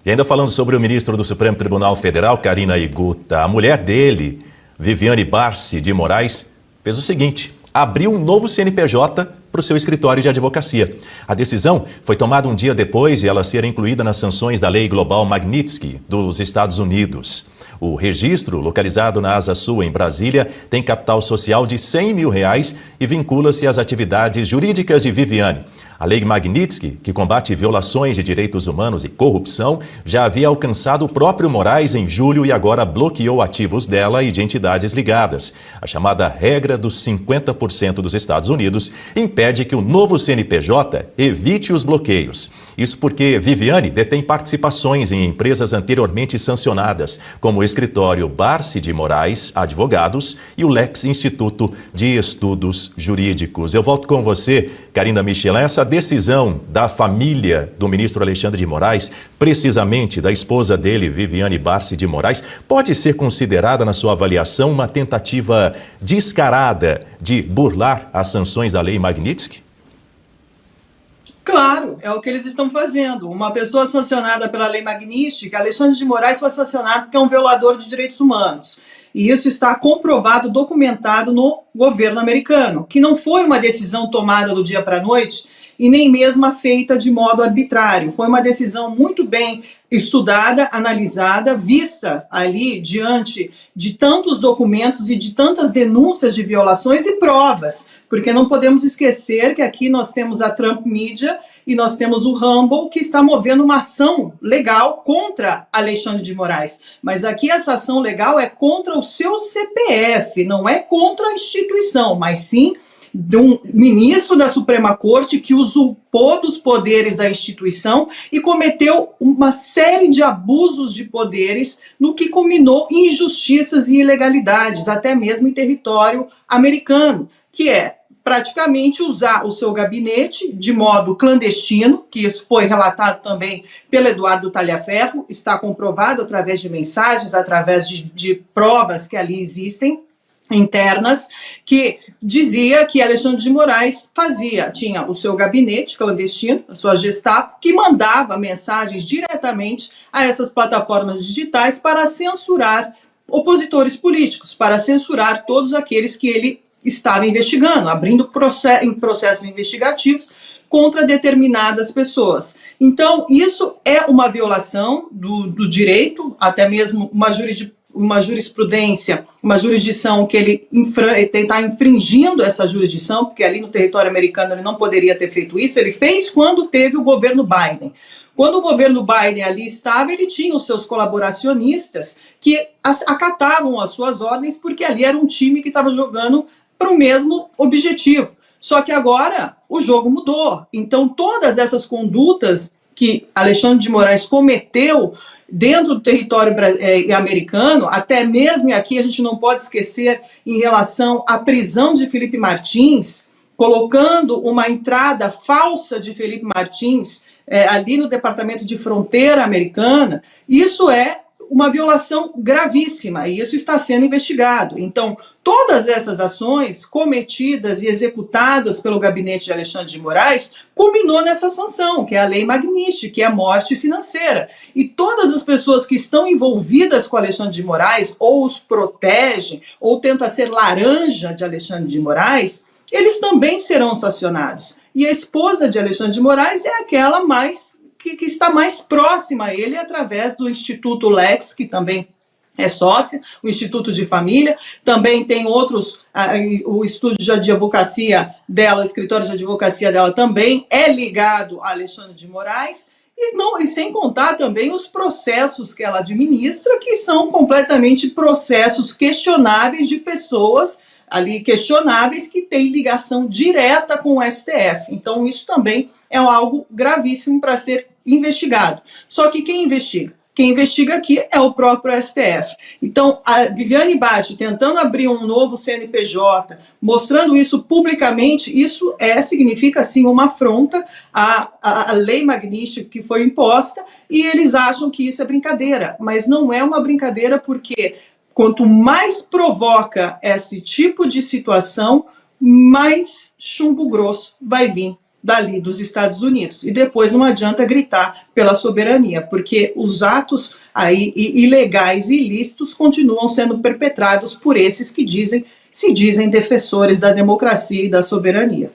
E ainda falando sobre o ministro do Supremo Tribunal Federal, Karina Iguta, a mulher dele, Viviane Barsi de Moraes, fez o seguinte: abriu um novo CNPJ para o seu escritório de advocacia. A decisão foi tomada um dia depois de ela ser incluída nas sanções da Lei Global Magnitsky dos Estados Unidos. O registro, localizado na Asa Sul, em Brasília, tem capital social de R$100 mil e vincula-se às atividades jurídicas de Viviane. A Lei Magnitsky, que combate violações de direitos humanos e corrupção, já havia alcançado o próprio Moraes em julho e agora bloqueou ativos dela e de entidades ligadas. A chamada regra dos 50% dos Estados Unidos impede que o novo CNPJ evite os bloqueios. Isso porque Viviane detém participações em empresas anteriormente sancionadas, como o escritório Barsi de Moraes Advogados e o Lex Instituto de Estudos Jurídicos. Eu volto com você, Karina Michelin. Essa decisão da família do ministro Alexandre de Moraes, precisamente da esposa dele, Viviane Barsi de Moraes, pode ser considerada, na sua avaliação, uma tentativa descarada de burlar as sanções da Lei Magnitsky? Claro, é o que eles estão fazendo. Uma pessoa sancionada pela Lei Magnitsky, Alexandre de Moraes, foi sancionado porque é um violador de direitos humanos. E isso está comprovado, documentado no governo americano, que não foi uma decisão tomada do dia para a noite e nem mesmo feita de modo arbitrário. Foi uma decisão muito bem estudada, analisada, vista ali diante de tantos documentos e de tantas denúncias de violações e provas, porque não podemos esquecer que aqui nós temos a Trump Media e nós temos o Rumble, que está movendo uma ação legal contra Alexandre de Moraes. Mas aqui essa ação legal é contra o seu CPF, não é contra a instituição, mas sim de um ministro da Suprema Corte que usurpou dos poderes da instituição e cometeu uma série de abusos de poderes, no que culminou em injustiças e ilegalidades, até mesmo em território americano, que é praticamente usar o seu gabinete de modo clandestino, que isso foi relatado também pelo Eduardo Talhaferro, está comprovado através de mensagens, através de provas que ali existem, internas, que dizia que Alexandre de Moraes tinha o seu gabinete clandestino, a sua Gestapo, que mandava mensagens diretamente a essas plataformas digitais para censurar opositores políticos, para censurar todos aqueles que ele estava investigando, abrindo processos investigativos contra determinadas pessoas. Então, isso é uma violação do direito, até mesmo uma jurisprudência, uma jurisdição que ele está infringindo essa jurisdição, porque ali no território americano ele não poderia ter feito isso. Ele fez quando teve o governo Biden. Quando o governo Biden ali estava, ele tinha os seus colaboracionistas que acatavam as suas ordens, porque ali era um time que estava jogando para o mesmo objetivo. Só que agora o jogo mudou. Então, todas essas condutas que Alexandre de Moraes cometeu dentro do território americano, até mesmo aqui a gente não pode esquecer em relação à prisão de Felipe Martins, colocando uma entrada falsa de Felipe Martins ali no Departamento de Fronteira americana, isso é uma violação gravíssima e isso está sendo investigado. Então, todas essas ações cometidas e executadas pelo gabinete de Alexandre de Moraes culminou nessa sanção, que é a Lei Magnitsky, que é a morte financeira. E todas as pessoas que estão envolvidas com Alexandre de Moraes, ou os protegem, ou tentam ser laranja de Alexandre de Moraes, eles também serão sancionados. E a esposa de Alexandre de Moraes é aquela que está mais próxima a ele através do Instituto Lex, que também é sócia, o Instituto de Família, também tem outros, o estúdio de advocacia dela, o escritório de advocacia dela também é ligado a Alexandre de Moraes, e sem contar também os processos que ela administra, que são completamente processos questionáveis de pessoas ali questionáveis que têm ligação direta com o STF. Então, isso também é algo gravíssimo para ser investigado. Só que quem investiga? Quem investiga aqui é o próprio STF. Então, a Viviane Barsi tentando abrir um novo CNPJ, mostrando isso publicamente, isso significa, sim, uma afronta à Lei Magnitsky que foi imposta, e eles acham que isso é brincadeira. Mas não é uma brincadeira, porque quanto mais provoca esse tipo de situação, mais chumbo grosso vai vir dali dos Estados Unidos. E depois não adianta gritar pela soberania, porque os atos aí ilegais e ilícitos continuam sendo perpetrados por esses que se dizem defensores da democracia e da soberania.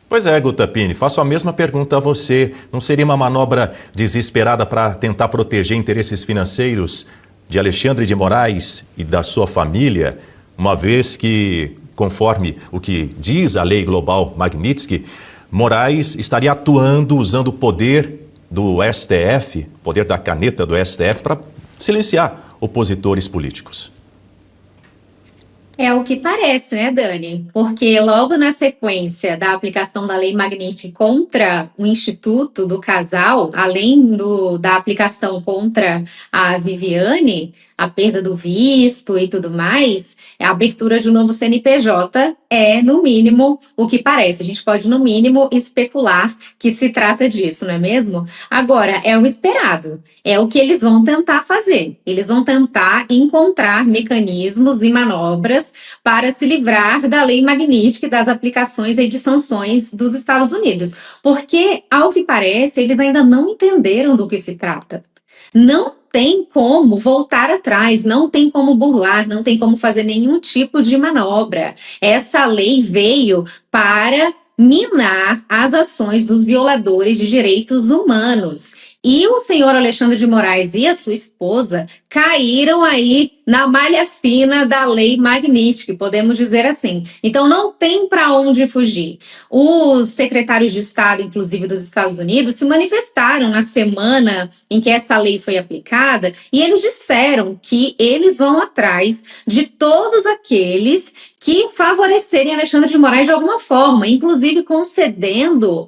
Pois é, Guta Pigne, faço a mesma pergunta a você. Não seria uma manobra desesperada para tentar proteger interesses financeiros de Alexandre de Moraes e da sua família, uma vez que, conforme o que diz a lei global Magnitsky, Moraes estaria atuando usando o poder do STF, poder da caneta do STF, para silenciar opositores políticos? É o que parece, né, Dani? Porque logo na sequência da aplicação da Lei Magnitsky contra o Instituto do Casal, além da aplicação contra a Viviane, a perda do visto e tudo mais, a abertura de um novo CNPJ é, no mínimo, o que parece. A gente pode, no mínimo, especular que se trata disso, não é mesmo? Agora, é o esperado. É o que eles vão tentar fazer. Eles vão tentar encontrar mecanismos e manobras para se livrar da Lei Magnitsky e das aplicações e de sanções dos Estados Unidos. Porque, ao que parece, eles ainda não entenderam do que se trata. Não tem como voltar atrás, não tem como burlar, não tem como fazer nenhum tipo de manobra. Essa lei veio para minar as ações dos violadores de direitos humanos. E o senhor Alexandre de Moraes e a sua esposa caíram aí na malha fina da Lei Magnitsky, podemos dizer assim. Então não tem para onde fugir. Os secretários de Estado, inclusive dos Estados Unidos, se manifestaram na semana em que essa lei foi aplicada e eles disseram que eles vão atrás de todos aqueles que favorecerem Alexandre de Moraes de alguma forma, inclusive concedendo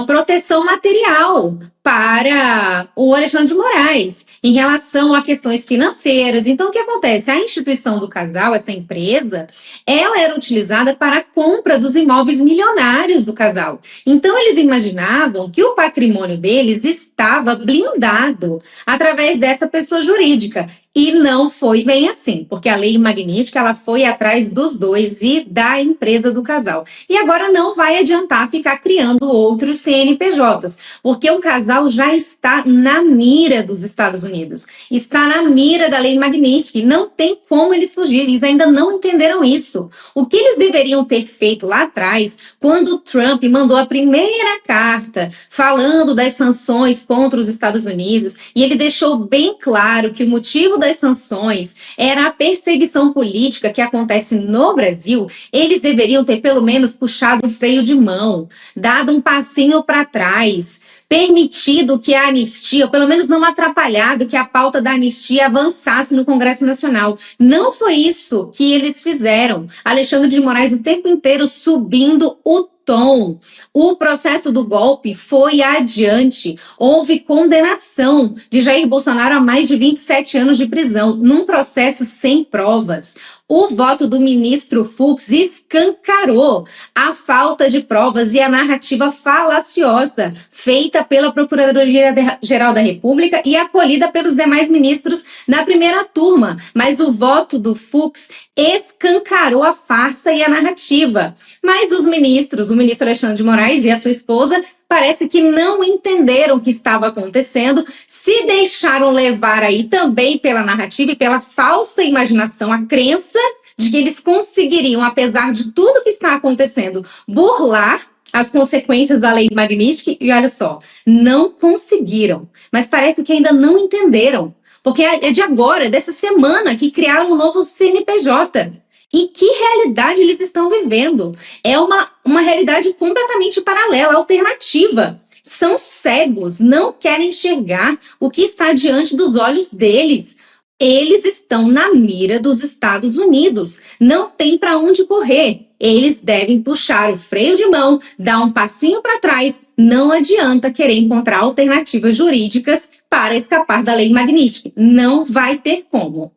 proteção material para o Alexandre de Moraes em relação a questões financeiras. Então, o que acontece? A instituição do casal, essa empresa, ela era utilizada para a compra dos imóveis milionários do casal. Então, eles imaginavam que o patrimônio deles estava blindado através dessa pessoa jurídica. E não foi bem assim, porque a Lei Magnitsky ela foi atrás dos dois e da empresa do casal. E agora não vai adiantar ficar criando outros CNPJs, porque o casal já está na mira dos Estados Unidos, está na mira da Lei Magnitsky, não tem como eles fugirem, eles ainda não entenderam isso. O que eles deveriam ter feito lá atrás, quando o Trump mandou a primeira carta falando das sanções contra os Estados Unidos, e ele deixou bem claro que o motivo das sanções era a perseguição política que acontece no Brasil, eles deveriam ter pelo menos puxado o freio de mão, dado um passinho para trás, permitido que a anistia, ou pelo menos não atrapalhado que a pauta da anistia avançasse no Congresso Nacional. Não foi isso que eles fizeram. Alexandre de Moraes o tempo inteiro subindo o tom. O processo do golpe foi adiante. Houve condenação de Jair Bolsonaro a mais de 27 anos de prisão, num processo sem provas. O voto do ministro Fux escancarou a falta de provas e a narrativa falaciosa feita pela Procuradoria-Geral da República e acolhida pelos demais ministros na primeira turma. Mas o voto do Fux escancarou a farsa e a narrativa. Mas os ministros, o ministro Alexandre de Moraes e a sua esposa, parece que não entenderam o que estava acontecendo, se deixaram levar aí também pela narrativa e pela falsa imaginação, a crença de que eles conseguiriam, apesar de tudo que está acontecendo, burlar as consequências da Lei Magnitsky, e olha só, não conseguiram, mas parece que ainda não entenderam, porque é de agora, dessa semana, que criaram um novo CNPJ. Em que realidade eles estão vivendo? É uma realidade completamente paralela, alternativa. São cegos, não querem enxergar o que está diante dos olhos deles. Eles estão na mira dos Estados Unidos, não tem para onde correr. Eles devem puxar o freio de mão, dar um passinho para trás. Não adianta querer encontrar alternativas jurídicas para escapar da Lei Magnitsky. Não vai ter como.